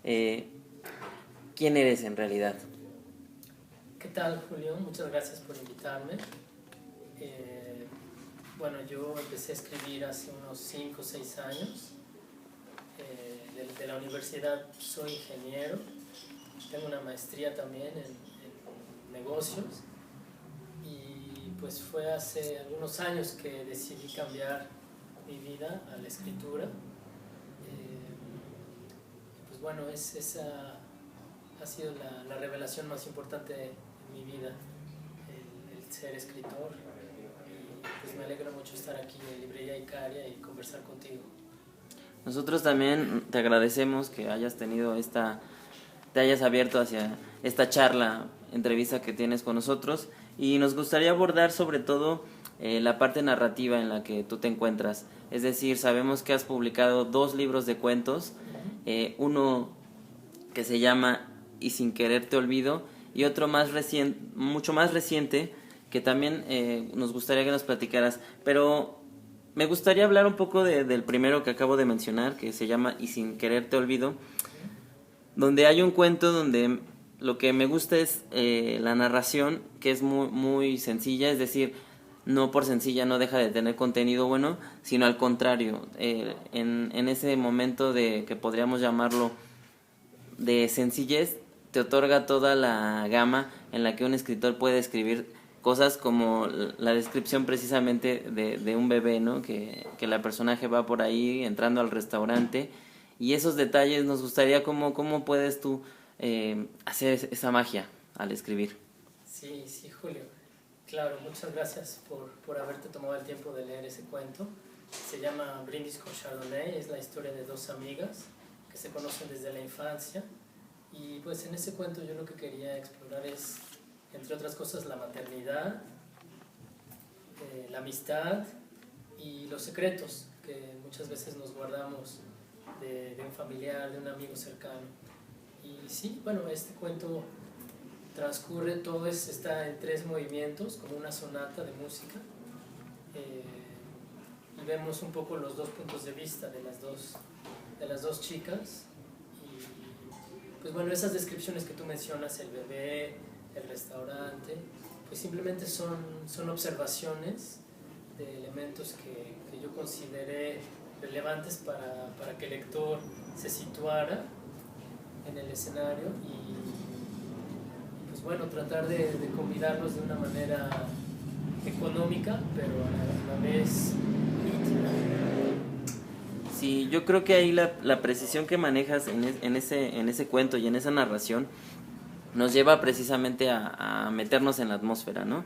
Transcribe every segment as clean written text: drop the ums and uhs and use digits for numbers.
¿Quién eres en realidad? ¿Qué tal, Julio? Muchas gracias por invitarme. Bueno, yo empecé a escribir hace unos 5 o 6 años. De la universidad soy ingeniero, tengo una maestría también en negocios y pues fue hace algunos años que decidí cambiar mi vida a la escritura. Pues bueno, esa ha sido la revelación más importante en mi vida, el ser escritor. Y pues me alegra mucho estar aquí en Librería Icaria y conversar contigo. Nosotros también te agradecemos que hayas tenido te hayas abierto hacia esta charla, entrevista que tienes con nosotros, y nos gustaría abordar sobre todo la parte narrativa en la que tú te encuentras. Es decir, sabemos que has publicado 2 libros de cuentos, uno que se llama Y sin querer te olvido, y otro mucho más reciente, que también nos gustaría que nos platicaras. Pero me gustaría hablar un poco del primero que acabo de mencionar, que se llama Y sin querer te olvido, donde hay un cuento donde lo que me gusta es la narración, que es muy, muy sencilla, es decir, no por sencilla no deja de tener contenido bueno, sino al contrario, en ese momento de que podríamos llamarlo de sencillez, te otorga toda la gama en la que un escritor puede escribir cosas como la descripción precisamente de un bebé, ¿no? Que la personaje va por ahí entrando al restaurante, y esos detalles nos gustaría cómo puedes tú hacer esa magia al escribir. Sí, sí, Julio. Claro, muchas gracias por haberte tomado el tiempo de leer ese cuento. Se llama Brindis con Chardonnay, es la historia de 2 amigas que se conocen desde la infancia. Y pues en ese cuento yo lo que quería explorar es, entre otras cosas, la maternidad, la amistad y los secretos que muchas veces nos guardamos de un familiar, de un amigo cercano. Y sí, bueno, este cuento transcurre, está en 3 movimientos, como una sonata de música, y vemos un poco los 2 puntos de vista de las dos chicas. Y pues bueno, esas descripciones que tú mencionas, el bebé, el restaurante, pues simplemente son observaciones de elementos que yo consideré relevantes para que el lector se situara en el escenario y pues bueno, tratar de combinarlos de una manera económica, pero a la vez íntima. Sí, yo creo que ahí la precisión que manejas en ese cuento y en esa narración nos lleva precisamente a meternos en la atmósfera, ¿no?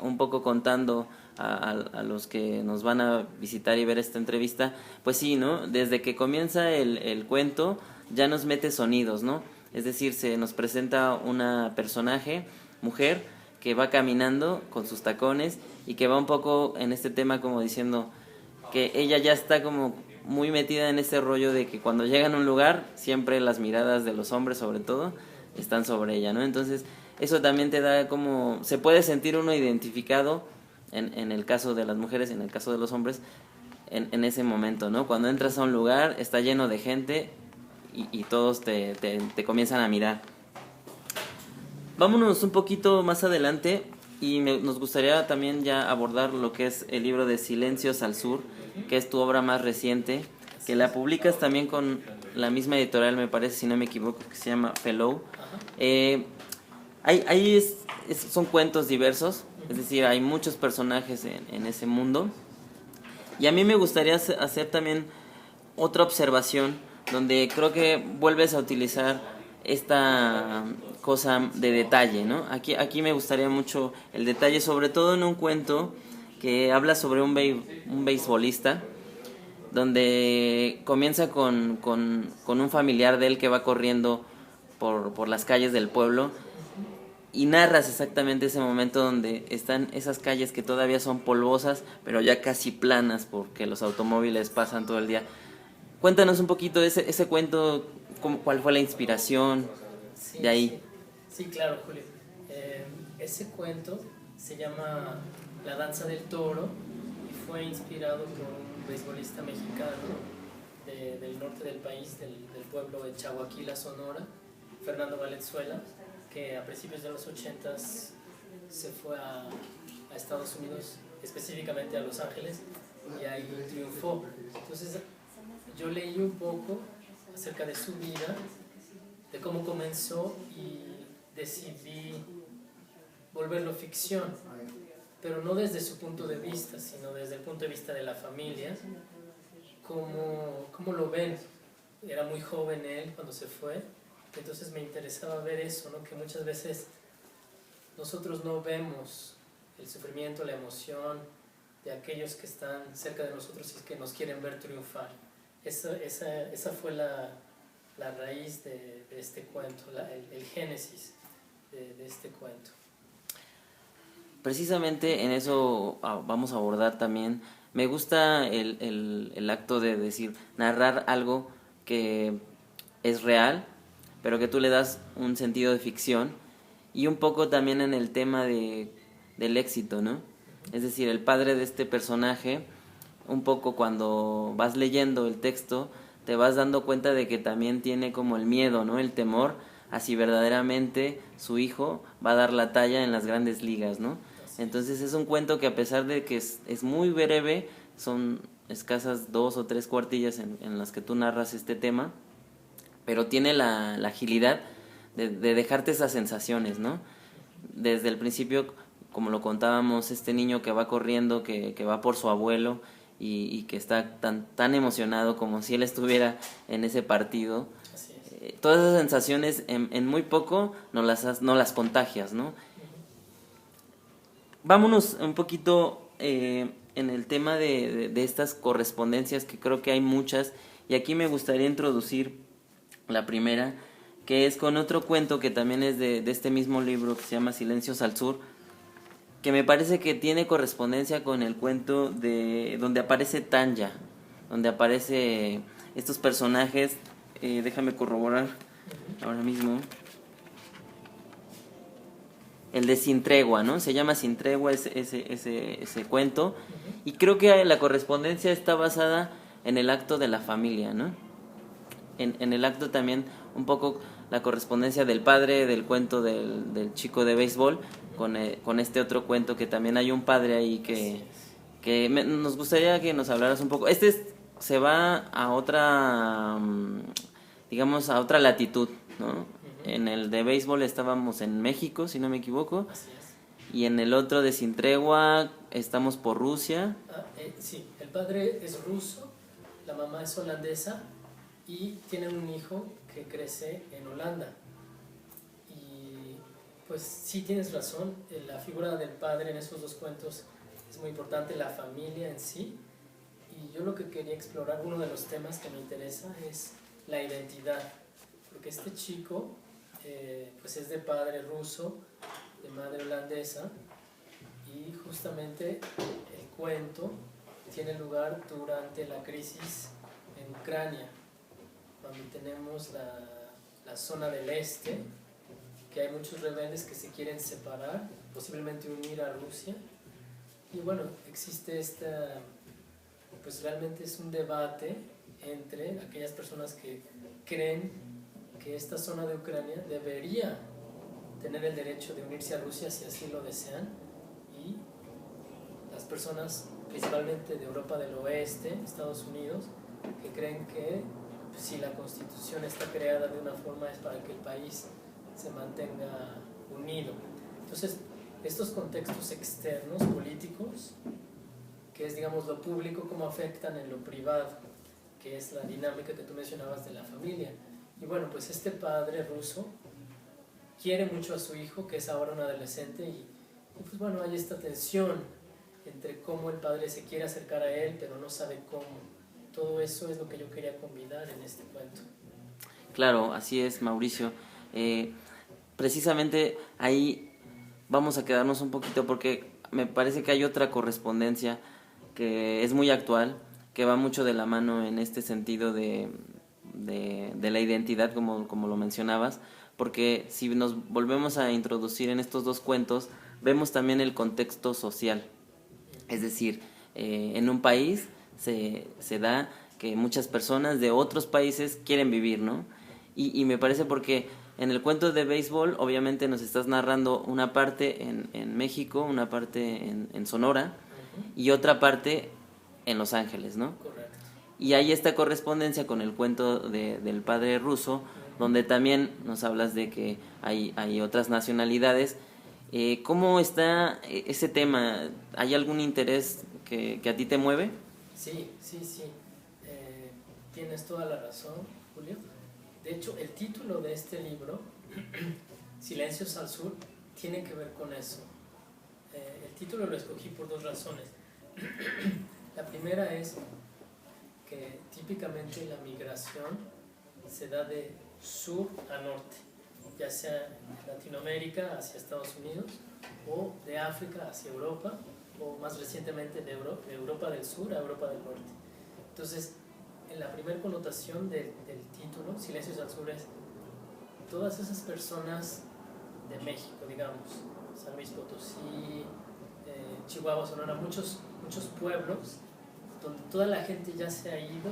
Un poco contando a los que nos van a visitar y ver esta entrevista, pues sí, ¿no? Desde que comienza el cuento ya nos mete sonidos, ¿no? Es decir, se nos presenta una personaje, mujer, que va caminando con sus tacones y que va un poco en este tema como diciendo que ella ya está como muy metida en ese rollo de que cuando llegan a un lugar siempre las miradas de los hombres sobre todo están sobre ella, ¿no? Entonces eso también te da como, se puede sentir uno identificado en el caso de las mujeres y en el caso de los hombres en ese momento, ¿no? Cuando entras a un lugar está lleno de gente y todos te comienzan a mirar. Vámonos un poquito más adelante y nos gustaría también ya abordar lo que es el libro de Silencios al Sur, que es tu obra más reciente, que la publicas también con la misma editorial, me parece, si no me equivoco, que se llama Fellow. Son cuentos diversos, es decir, hay muchos personajes en ese mundo. Y a mí me gustaría hacer también otra observación, donde creo que vuelves a utilizar esta cosa de detalle, ¿no? Aquí me gustaría mucho el detalle, sobre todo en un cuento que habla sobre un beisbolista, donde comienza con un familiar de él que va corriendo por las calles del pueblo, y narras exactamente ese momento donde están esas calles que todavía son polvosas, pero ya casi planas porque los automóviles pasan todo el día. Cuéntanos un poquito ese cuento, cuál fue la inspiración de ahí. Sí, claro, Julio. Ese cuento se llama La danza del toro y fue inspirado por un beisbolista mexicano del norte del país, del pueblo de Chaguaquila, Sonora, Fernando Valenzuela, que a principios de los 80s se fue a Estados Unidos, específicamente a Los Ángeles, y ahí triunfó. Entonces yo leí un poco acerca de su vida, de cómo comenzó, y decidí volverlo ficción, pero no desde su punto de vista, sino desde el punto de vista de la familia. ¿Cómo lo ven? Era muy joven él cuando se fue, entonces me interesaba ver eso, ¿no? Que muchas veces nosotros no vemos el sufrimiento, la emoción de aquellos que están cerca de nosotros y que nos quieren ver triunfar. Esa fue la raíz de este cuento, el génesis de este cuento. Precisamente en eso vamos a abordar también. Me gusta el acto de decir, narrar algo que es real, pero que tú le das un sentido de ficción, y un poco también en el tema del éxito, ¿no? Es decir, el padre de este personaje, un poco cuando vas leyendo el texto, te vas dando cuenta de que también tiene como el miedo, ¿no? El temor a si verdaderamente su hijo va a dar la talla en las grandes ligas, ¿no? Entonces es un cuento que, a pesar de que es muy breve, son escasas 2 o 3 cuartillas en las que tú narras este tema, pero tiene la agilidad de dejarte esas sensaciones, ¿no? Desde el principio, como lo contábamos, este niño que va corriendo, que va por su abuelo y que está tan emocionado como si él estuviera en ese partido. Así es. Todas esas sensaciones en muy poco no las contagias, ¿no? Vámonos un poquito en el tema de estas correspondencias, que creo que hay muchas, y aquí me gustaría introducir la primera, que es con otro cuento que también es de este mismo libro, que se llama Silencios al Sur, que me parece que tiene correspondencia con el cuento de donde aparece Tanya, donde aparece estos personajes. Déjame corroborar ahora mismo. El de Sin Tregua, ¿no? Se llama Sin Tregua ese cuento. Y creo que la correspondencia está basada en el acto de la familia, ¿no? En el acto también un poco la correspondencia del padre del cuento del chico de béisbol con este otro cuento, que también hay un padre ahí que nos gustaría que nos hablaras un poco. Se va a otra, digamos, a otra latitud, ¿no? En el de béisbol estábamos en México, si no me equivoco. Así es. Y en el otro de Sin Tregua estamos por Rusia. Sí, el padre es ruso, la mamá es holandesa y tienen un hijo que crece en Holanda. Y pues sí, tienes razón, la figura del padre en esos dos cuentos es muy importante, la familia en sí. Y yo lo que quería explorar, uno de los temas que me interesa, es la identidad, porque este chico pues es de padre ruso, de madre holandesa, y justamente el cuento tiene lugar durante la crisis en Ucrania, cuando tenemos la zona del este, que hay muchos rebeldes que se quieren separar, posiblemente unir a Rusia, y bueno, existe pues realmente es un debate entre aquellas personas que creen que esta zona de Ucrania debería tener el derecho de unirse a Rusia si así lo desean, y las personas principalmente de Europa del Oeste, Estados Unidos, que creen que si la Constitución está creada de una forma es para que el país se mantenga unido. Entonces, estos contextos externos, políticos, que es, digamos, lo público, cómo afectan en lo privado, que es la dinámica que tú mencionabas de la familia. Y bueno, pues este padre ruso quiere mucho a su hijo, que es ahora un adolescente, y pues bueno, hay esta tensión entre cómo el padre se quiere acercar a él, pero no sabe cómo. Todo eso es lo que yo quería combinar en este cuento. Claro, así es, Mauricio. Precisamente ahí vamos a quedarnos un poquito, porque me parece que hay otra correspondencia que es muy actual, que va mucho de la mano en este sentido de la identidad, como lo mencionabas, porque si nos volvemos a introducir en estos dos cuentos, vemos también el contexto social. Es decir, en un país se da que muchas personas de otros países quieren vivir, ¿no? Y me parece porque en el cuento de béisbol obviamente nos estás narrando una parte en México, una parte en Sonora y otra parte en Los Ángeles, ¿no? Correcto. Y hay esta correspondencia con el cuento del padre ruso, donde también nos hablas de que hay otras nacionalidades. ¿Cómo está ese tema? ¿Hay algún interés que a ti te mueve? Sí. Tienes toda la razón, Julio. De hecho, el título de este libro, Silencios al Sur, tiene que ver con eso. El título lo escogí por dos razones. La primera es que típicamente la migración se da de sur a norte, ya sea de Latinoamérica hacia Estados Unidos o de África hacia Europa, o más recientemente de Europa del Sur a Europa del Norte. Entonces, en la primera connotación del título, Silencios al Sur, es todas esas personas de México, digamos, San Luis Potosí, Chihuahua, Sonora, muchos pueblos donde toda la gente ya se ha ido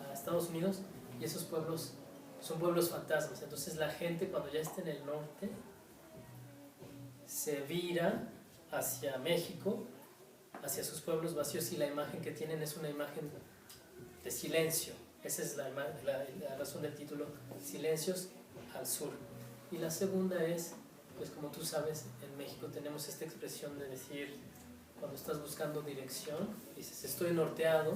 a Estados Unidos, y esos pueblos son pueblos fantasmas. Entonces la gente, cuando ya está en el norte, se vira hacia México, hacia sus pueblos vacíos, y la imagen que tienen es una imagen de silencio. Esa es la razón del título, Silencios al Sur. Y la segunda es, pues como tú sabes, en México tenemos esta expresión de decir, cuando estás buscando dirección, dices estoy norteado,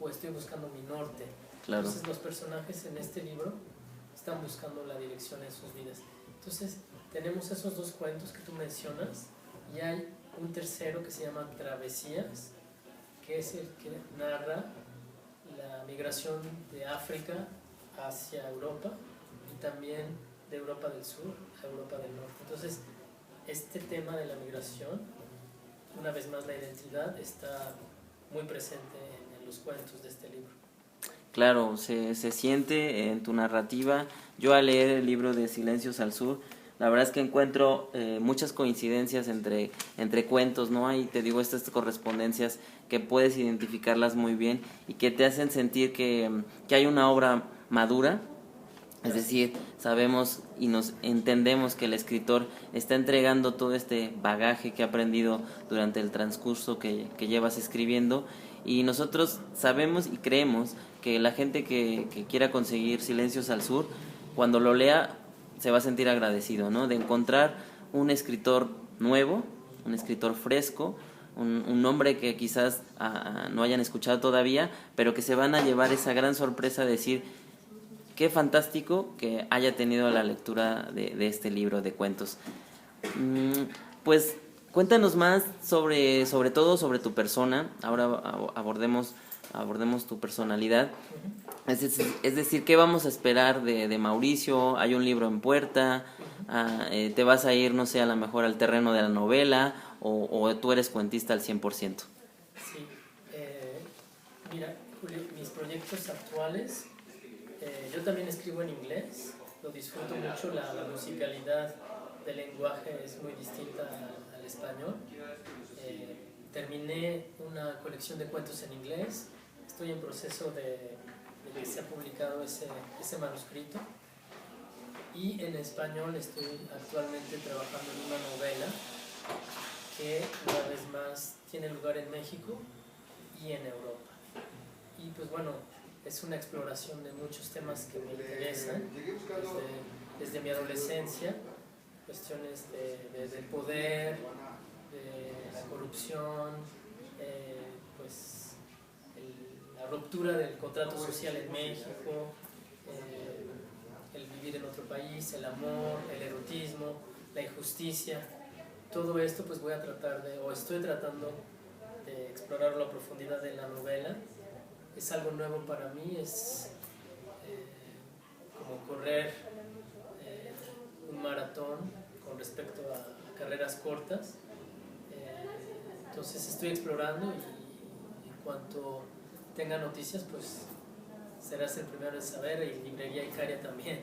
o estoy buscando mi norte. Claro. Entonces los personajes en este libro están buscando la dirección en sus vidas. Entonces tenemos esos dos cuentos que tú mencionas, y hay un tercero que se llama Travesías, que es el que narra la migración de África hacia Europa, y también de Europa del Sur a Europa del Norte. Entonces este tema de la migración, una vez más la identidad, está muy presente en los cuentos de este libro. Claro, se siente en tu narrativa. Yo al leer el libro de Silencios al Sur, la verdad es que encuentro muchas coincidencias entre cuentos, ¿no? Hay, te digo, estas correspondencias que puedes identificarlas muy bien y que te hacen sentir que hay una obra madura. Es decir, sabemos y nos entendemos que el escritor está entregando todo este bagaje que ha aprendido durante el transcurso que llevas escribiendo, y nosotros sabemos y creemos que la gente que quiera conseguir Silencios al Sur, cuando lo lea se va a sentir agradecido, ¿no? De encontrar un escritor nuevo, un escritor fresco, un nombre que quizás no hayan escuchado todavía, pero que se van a llevar esa gran sorpresa de decir: qué fantástico que haya tenido la lectura de este libro de cuentos. Pues cuéntanos más sobre todo sobre tu persona. Ahora abordemos tu personalidad. Es decir, ¿qué vamos a esperar de Mauricio? ¿Hay un libro en puerta? ¿Te vas a ir, no sé, a lo mejor al terreno de la novela? ¿O tú eres cuentista al 100%? Sí, mira, Julio, mis proyectos actuales, yo también escribo en inglés, lo disfruto mucho, la musicalidad del lenguaje es muy distinta al español. Terminé una colección de cuentos en inglés, estoy en proceso de que se ha publicado ese manuscrito, y en español estoy actualmente trabajando en una novela que una vez más tiene lugar en México y en Europa. Y pues bueno, es una exploración de muchos temas que me interesan desde mi adolescencia, cuestiones del poder, de la corrupción, pues la ruptura del contrato social en México, el vivir en otro país, el amor, el erotismo, la injusticia. Todo esto pues estoy tratando de explorarlo a profundidad en la novela. Es algo nuevo para mí, es como correr un maratón con respecto a carreras cortas. Entonces estoy explorando, y en cuanto tenga noticias, pues serás el primero en saber, y Librería Icaria también.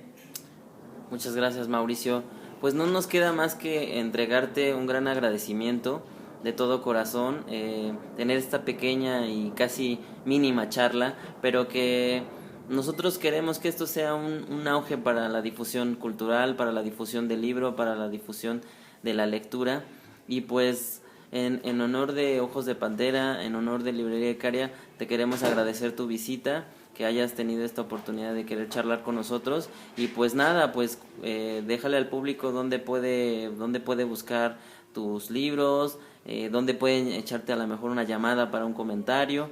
Muchas gracias, Mauricio. Pues no nos queda más que entregarte un gran agradecimiento de todo corazón tener esta pequeña y casi mínima charla, pero que nosotros queremos que esto sea un auge para la difusión cultural, para la difusión del libro, para la difusión de la lectura. Y pues en honor de Ojos de Pantera, en honor de Librería Icaria, te queremos agradecer tu visita, que hayas tenido esta oportunidad de querer charlar con nosotros. Y pues nada, pues déjale al público dónde puede buscar tus libros, dónde pueden echarte a lo mejor una llamada para un comentario.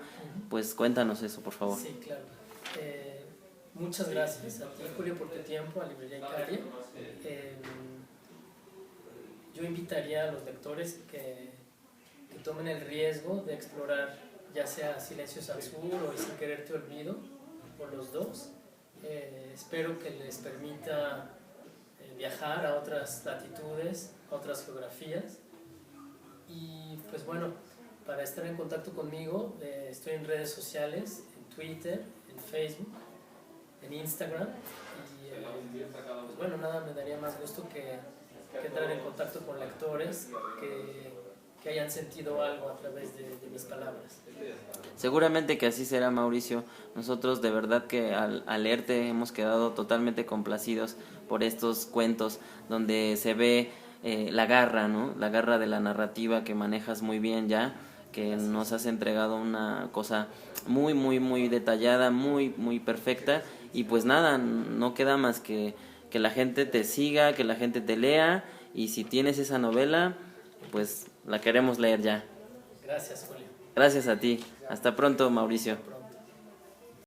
Pues cuéntanos eso, por favor. Sí, claro. Muchas gracias a ti, Julio, por tu tiempo, a Librería Icaria. Yo invitaría a los lectores que tomen el riesgo de explorar ya sea Silencios al Sur o Y Sin Querer Te Olvido, o los dos. Espero que les permita viajar a otras latitudes, a otras geografías. Y pues bueno, para estar en contacto conmigo, estoy en redes sociales, en Twitter, en Facebook, en Instagram. Y pues bueno, nada me daría más gusto que entrar en contacto con lectores que hayan sentido algo a través de mis palabras. Seguramente que así será, Mauricio. Nosotros de verdad que al leerte hemos quedado totalmente complacidos por estos cuentos donde se ve la garra, ¿no? La garra de la narrativa que manejas muy bien ya, que nos has entregado una cosa muy, muy, muy detallada, muy, muy perfecta. Y pues nada, no queda más que la gente te siga, que la gente te lea, y si tienes esa novela, pues la queremos leer ya. Gracias, Julio. Gracias a ti. Hasta pronto, Mauricio.